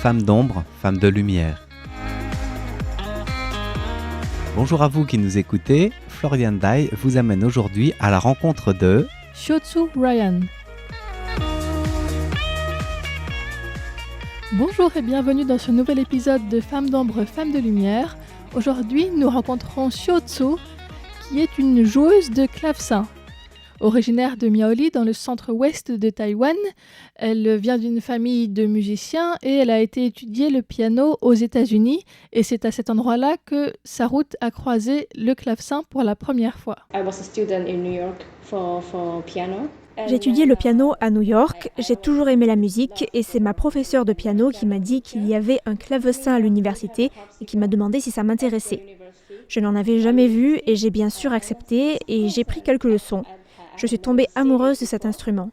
Femmes d'ombre, femmes de lumière. Bonjour à vous qui nous écoutez, Florian Dai vous amène aujourd'hui à la rencontre de Shiotsu Ryan. Bonjour et bienvenue dans ce nouvel épisode de Femmes d'ombre, femmes de lumière. Aujourd'hui, nous rencontrons Shiotsu, qui est une joueuse de clavecin. Originaire de Miaoli, dans le centre-ouest de Taïwan, elle vient d'une famille de musiciens et elle a été étudier le piano aux États-Unis. Et c'est à cet endroit-là que sa route a croisé le clavecin pour la première fois. J'ai étudié le piano à New York, j'ai toujours aimé la musique et c'est ma professeure de piano qui m'a dit qu'il y avait un clavecin à l'université et qui m'a demandé si ça m'intéressait. Je n'en avais jamais vu et j'ai bien sûr accepté et j'ai pris quelques leçons. Je suis tombée amoureuse de cet instrument.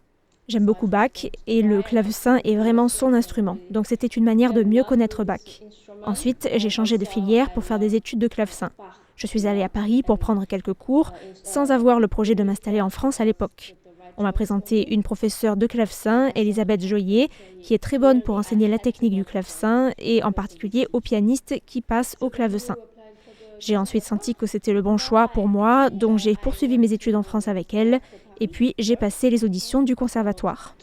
J'aime beaucoup Bach et le clavecin est vraiment son instrument, donc c'était une manière de mieux connaître Bach. Ensuite, j'ai changé de filière pour faire des études de clavecin. Je suis allée à Paris pour prendre quelques cours, sans avoir le projet de m'installer en France à l'époque. On m'a présenté une professeure de clavecin, Elisabeth Joyer, qui est très bonne pour enseigner la technique du clavecin et en particulier aux pianistes qui passent au clavecin. J'ai ensuite senti que c'était le bon choix pour moi, donc j'ai poursuivi mes études en France avec elle, et puis j'ai passé les auditions du conservatoire.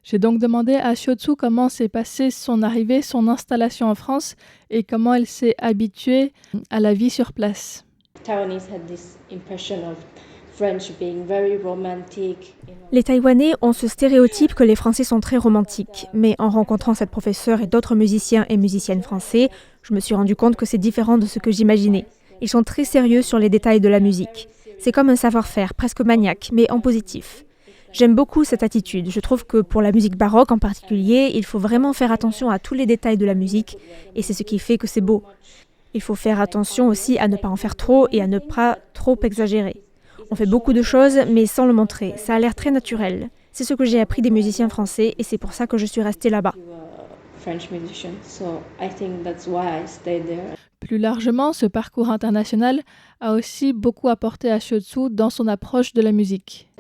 J'ai donc demandé à Shiotsu comment s'est passée son arrivée, son installation en France, et comment elle s'est habituée à la vie sur place. Les Taïwanais ont ce stéréotype que les Français sont très romantiques, mais en rencontrant cette professeure et d'autres musiciens et musiciennes français, je me suis rendu compte que c'est différent de ce que j'imaginais. Ils sont très sérieux sur les détails de la musique. C'est comme un savoir-faire, presque maniaque, mais en positif. J'aime beaucoup cette attitude. Je trouve que pour la musique baroque en particulier, il faut vraiment faire attention à tous les détails de la musique, et c'est ce qui fait que c'est beau. Il faut faire attention aussi à ne pas en faire trop et à ne pas trop exagérer. On fait beaucoup de choses, mais sans le montrer. Ça a l'air très naturel. C'est ce que j'ai appris des musiciens français et c'est pour ça que je suis restée là-bas. Plus largement, ce parcours international a aussi beaucoup apporté à Shiotsu dans son approche de la musique.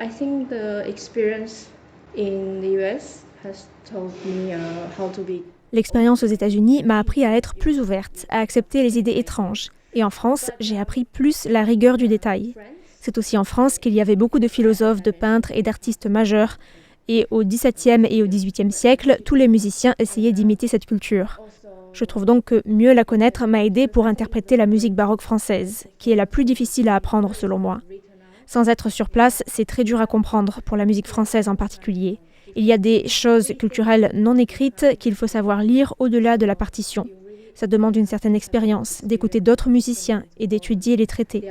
L'expérience aux États-Unis m'a appris à être plus ouverte, à accepter les idées étranges. Et en France, j'ai appris plus la rigueur du détail. C'est aussi en France qu'il y avait beaucoup de philosophes, de peintres et d'artistes majeurs. Et au XVIIe et au XVIIIe siècle, tous les musiciens essayaient d'imiter cette culture. Je trouve donc que mieux la connaître m'a aidé pour interpréter la musique baroque française, qui est la plus difficile à apprendre selon moi. Sans être sur place, c'est très dur à comprendre, pour la musique française en particulier. Il y a des choses culturelles non écrites qu'il faut savoir lire au-delà de la partition. Ça demande une certaine expérience, d'écouter d'autres musiciens et d'étudier les traités.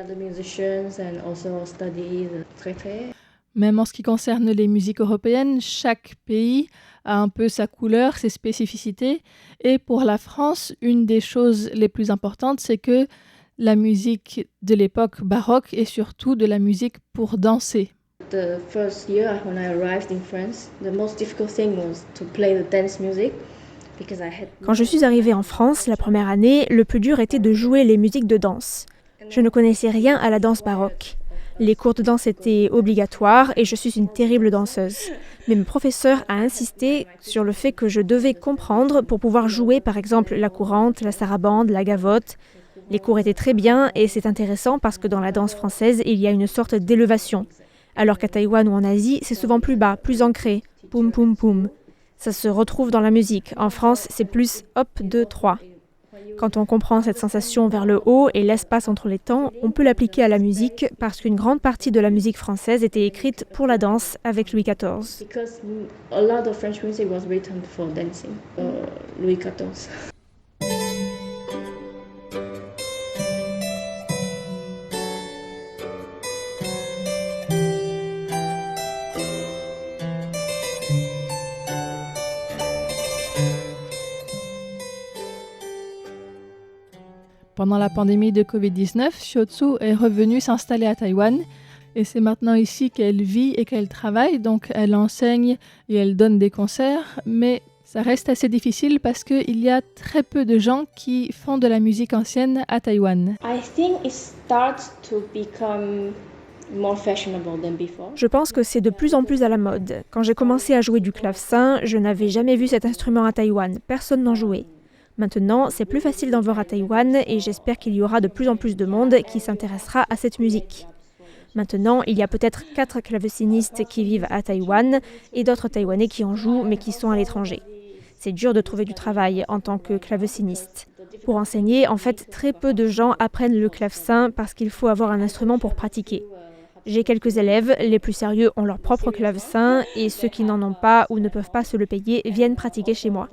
Même en ce qui concerne les musiques européennes, chaque pays a un peu sa couleur, ses spécificités. Et pour la France, une des choses les plus importantes, c'est que la musique de l'époque baroque est surtout de la musique pour danser. Quand je suis arrivée en France, la première année, le plus dur était de jouer les musiques de danse. Je ne connaissais rien à la danse baroque. Les cours de danse étaient obligatoires et je suis une terrible danseuse. Mais mon professeur a insisté sur le fait que je devais comprendre pour pouvoir jouer par exemple la courante, la sarabande, la gavotte. Les cours étaient très bien et c'est intéressant parce que dans la danse française, il y a une sorte d'élévation. Alors qu'à Taïwan ou en Asie, c'est souvent plus bas, plus ancré. Poum, poum, poum. Ça se retrouve dans la musique. En France, c'est plus hop, 2, 3. Quand on comprend cette sensation vers le haut et l'espace entre les temps, on peut l'appliquer à la musique parce qu'une grande partie de la musique française était écrite pour la danse avec Louis XIV. Louis XIV. Pendant la pandémie de Covid-19, Shiotsu est revenue s'installer à Taïwan et c'est maintenant ici qu'elle vit et qu'elle travaille, donc elle enseigne et elle donne des concerts, mais ça reste assez difficile parce qu'il y a très peu de gens qui font de la musique ancienne à Taïwan. I think it starts to become Je pense que c'est de plus en plus à la mode. Quand j'ai commencé à jouer du clavecin, je n'avais jamais vu cet instrument à Taïwan. Personne n'en jouait. Maintenant, c'est plus facile d'en voir à Taïwan et j'espère qu'il y aura de plus en plus de monde qui s'intéressera à cette musique. Maintenant, il y a peut-être 4 clavecinistes qui vivent à Taïwan et d'autres Taïwanais qui en jouent mais qui sont à l'étranger. C'est dur de trouver du travail en tant que claveciniste. Pour enseigner, en fait, très peu de gens apprennent le clavecin parce qu'il faut avoir un instrument pour pratiquer. J'ai quelques élèves, les plus sérieux ont leur propre clavecin et ceux qui n'en ont pas ou ne peuvent pas se le payer viennent pratiquer chez moi.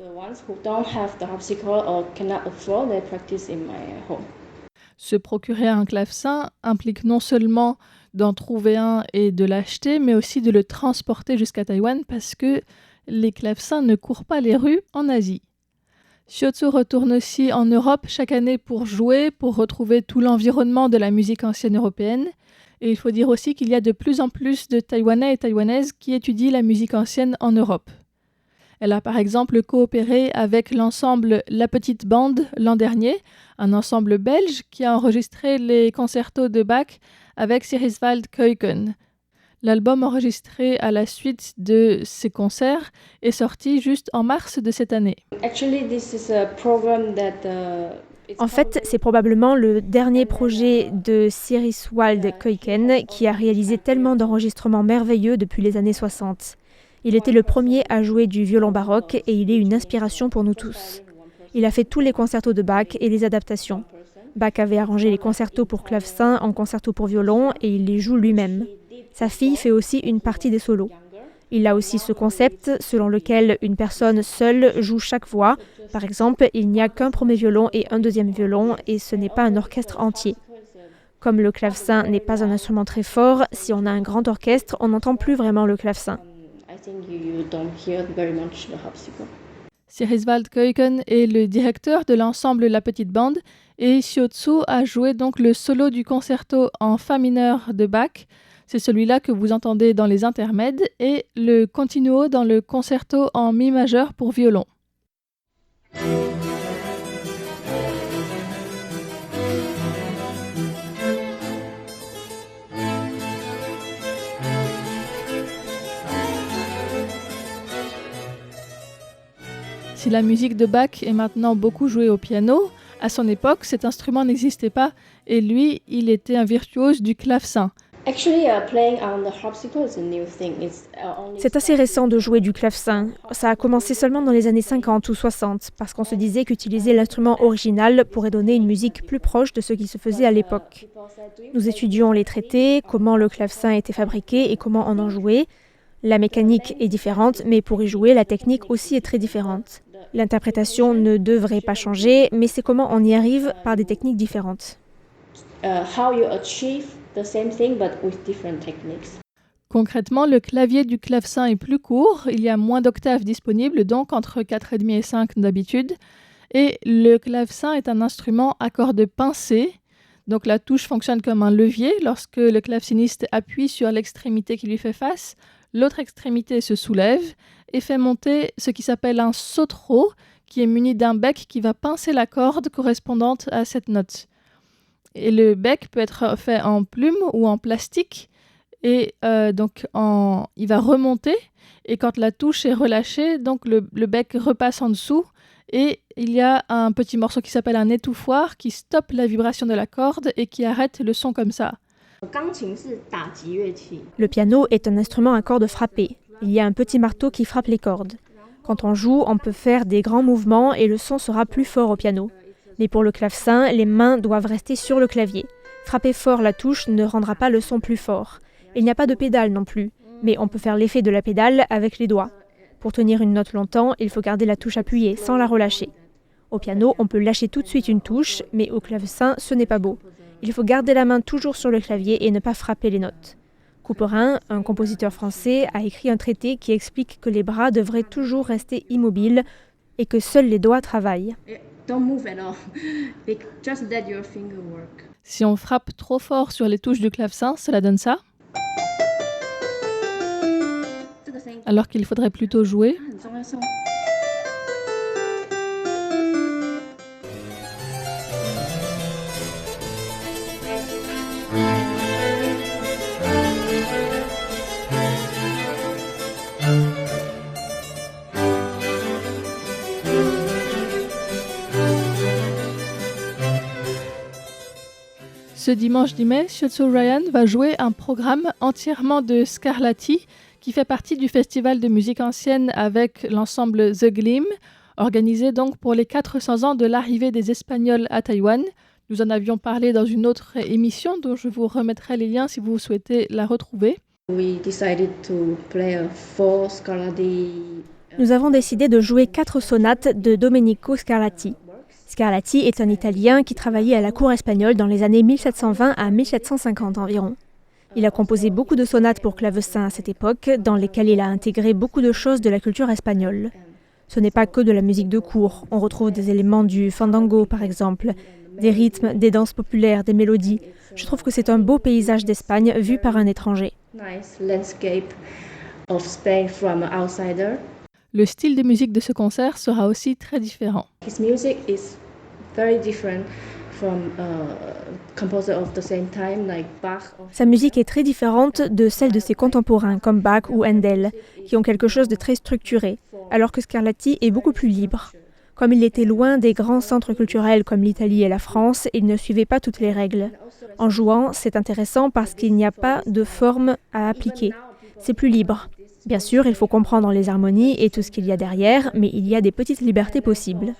Se procurer un clavecin implique non seulement d'en trouver un et de l'acheter, mais aussi de le transporter jusqu'à Taïwan parce que les clavecins ne courent pas les rues en Asie. Shiotsu retourne aussi en Europe chaque année pour jouer, pour retrouver tout l'environnement de la musique ancienne européenne. Et il faut dire aussi qu'il y a de plus en plus de Taïwanais et Taïwanaises qui étudient la musique ancienne en Europe. Elle a par exemple coopéré avec l'ensemble La Petite Bande l'an dernier, un ensemble belge qui a enregistré les concertos de Bach avec Sirisvald Kuyken. L'album enregistré à la suite de ces concerts est sorti juste en mars de cette année. En fait, c'est probablement le dernier projet de Sirisvald Kuyken qui a réalisé tellement d'enregistrements merveilleux depuis les années 60. Il était le premier à jouer du violon baroque et il est une inspiration pour nous tous. Il a fait tous les concertos de Bach et les adaptations. Bach avait arrangé les concertos pour clavecin en concerto pour violon et il les joue lui-même. Sa fille fait aussi une partie des solos. Il a aussi ce concept selon lequel une personne seule joue chaque voix. Par exemple, il n'y a qu'un premier violon et un deuxième violon et ce n'est pas un orchestre entier. Comme le clavecin n'est pas un instrument très fort, si on a un grand orchestre, on n'entend plus vraiment le clavecin. Sirisvald Kuyken est le directeur de l'ensemble La Petite Bande et Shiotsu a joué donc le solo du concerto en fa mineur de Bach. C'est celui-là que vous entendez dans les intermèdes et le continuo dans le concerto en mi majeur pour violon. Si la musique de Bach est maintenant beaucoup jouée au piano, à son époque, cet instrument n'existait pas et lui, il était un virtuose du clavecin. C'est assez récent de jouer du clavecin. Ça a commencé seulement dans les années 50 ou 60 parce qu'on se disait qu'utiliser l'instrument original pourrait donner une musique plus proche de ce qui se faisait à l'époque. Nous étudions les traités, comment le clavecin était fabriqué et comment on en jouait. La mécanique est différente, mais pour y jouer, la technique aussi est très différente. L'interprétation ne devrait pas changer, mais c'est comment on y arrive par des techniques différentes. Concrètement, le clavier du clavecin est plus court, il y a moins d'octaves disponibles, donc entre 4,5 et 5 d'habitude. Et le clavecin est un instrument à cordes pincées, donc la touche fonctionne comme un levier. Lorsque le claveciniste appuie sur l'extrémité qui lui fait face, l'autre extrémité se soulève et fait monter ce qui s'appelle un sautreau, qui est muni d'un bec qui va pincer la corde correspondante à cette note. Et le bec peut être fait en plume ou en plastique, et il va remonter, et quand la touche est relâchée, donc le bec repasse en dessous, et il y a un petit morceau qui s'appelle un étouffoir qui stoppe la vibration de la corde et qui arrête le son comme ça. Le piano est un instrument à cordes frappées. Il y a un petit marteau qui frappe les cordes. Quand on joue, on peut faire des grands mouvements et le son sera plus fort au piano. Mais pour le clavecin, les mains doivent rester sur le clavier. Frapper fort la touche ne rendra pas le son plus fort. Il n'y a pas de pédale non plus, mais on peut faire l'effet de la pédale avec les doigts. Pour tenir une note longtemps, il faut garder la touche appuyée sans la relâcher. Au piano, on peut lâcher tout de suite une touche, mais au clavecin, ce n'est pas beau. Il faut garder la main toujours sur le clavier et ne pas frapper les notes. Couperin, un compositeur français, a écrit un traité qui explique que les bras devraient toujours rester immobiles et que seuls les doigts travaillent. Si on frappe trop fort sur les touches du clavecin, cela donne ça. Alors qu'il faudrait plutôt jouer. Ce dimanche 10 mai, Shiotsu Ryan va jouer un programme entièrement de Scarlatti qui fait partie du festival de musique ancienne avec l'ensemble The Gleam, organisé donc pour les 400 ans de l'arrivée des Espagnols à Taïwan. Nous en avions parlé dans une autre émission dont je vous remettrai les liens si vous souhaitez la retrouver. Nous avons décidé de jouer 4 sonates de Domenico Scarlatti. Scarlatti est un Italien qui travaillait à la cour espagnole dans les années 1720 à 1750 environ. Il a composé beaucoup de sonates pour clavecin à cette époque, dans lesquelles il a intégré beaucoup de choses de la culture espagnole. Ce n'est pas que de la musique de cour, on retrouve des éléments du fandango par exemple, des rythmes, des danses populaires, des mélodies. Je trouve que c'est un beau paysage d'Espagne vu par un étranger. Le style de musique de ce concert sera aussi très différent. Sa musique est très différente de celle de ses contemporains comme Bach ou Handel, qui ont quelque chose de très structuré, alors que Scarlatti est beaucoup plus libre. Comme il était loin des grands centres culturels comme l'Italie et la France, il ne suivait pas toutes les règles. En jouant, c'est intéressant parce qu'il n'y a pas de forme à appliquer. C'est plus libre. Bien sûr, il faut comprendre les harmonies et tout ce qu'il y a derrière, mais il y a des petites libertés possibles.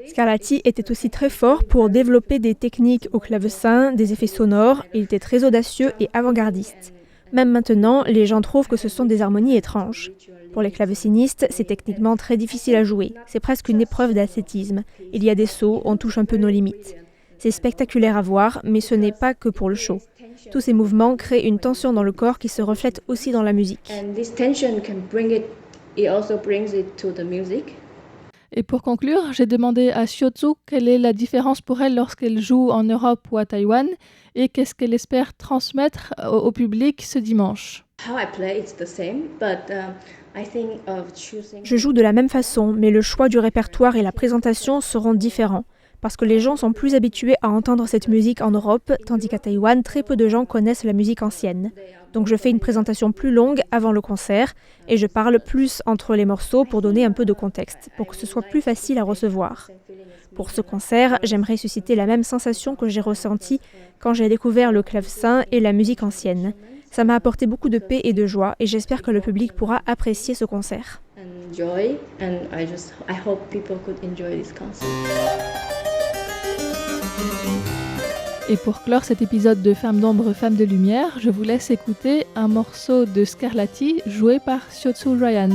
Scarlatti était aussi très fort pour développer des techniques au clavecin, des effets sonores, il était très audacieux et avant-gardiste. Même maintenant, les gens trouvent que ce sont des harmonies étranges. Pour les clavecinistes, c'est techniquement très difficile à jouer. C'est presque une épreuve d'athlétisme. Il y a des sauts, on touche un peu nos limites. C'est spectaculaire à voir, mais ce n'est pas que pour le show. Tous ces mouvements créent une tension dans le corps qui se reflète aussi dans la musique. Et pour conclure, j'ai demandé à Shiotsu quelle est la différence pour elle lorsqu'elle joue en Europe ou à Taïwan et qu'est-ce qu'elle espère transmettre au public ce dimanche. Je joue de la même façon, mais le choix du répertoire et la présentation seront différents. Parce que les gens sont plus habitués à entendre cette musique en Europe, tandis qu'à Taïwan, très peu de gens connaissent la musique ancienne. Donc je fais une présentation plus longue avant le concert et je parle plus entre les morceaux pour donner un peu de contexte, pour que ce soit plus facile à recevoir. Pour ce concert, j'aimerais susciter la même sensation que j'ai ressentie quand j'ai découvert le clavecin et la musique ancienne. Ça m'a apporté beaucoup de paix et de joie et j'espère que le public pourra apprécier ce concert. Et pour clore cet épisode de Femmes d'ombre, Femmes de lumière, je vous laisse écouter un morceau de Scarlatti joué par Shiotsu Ryan.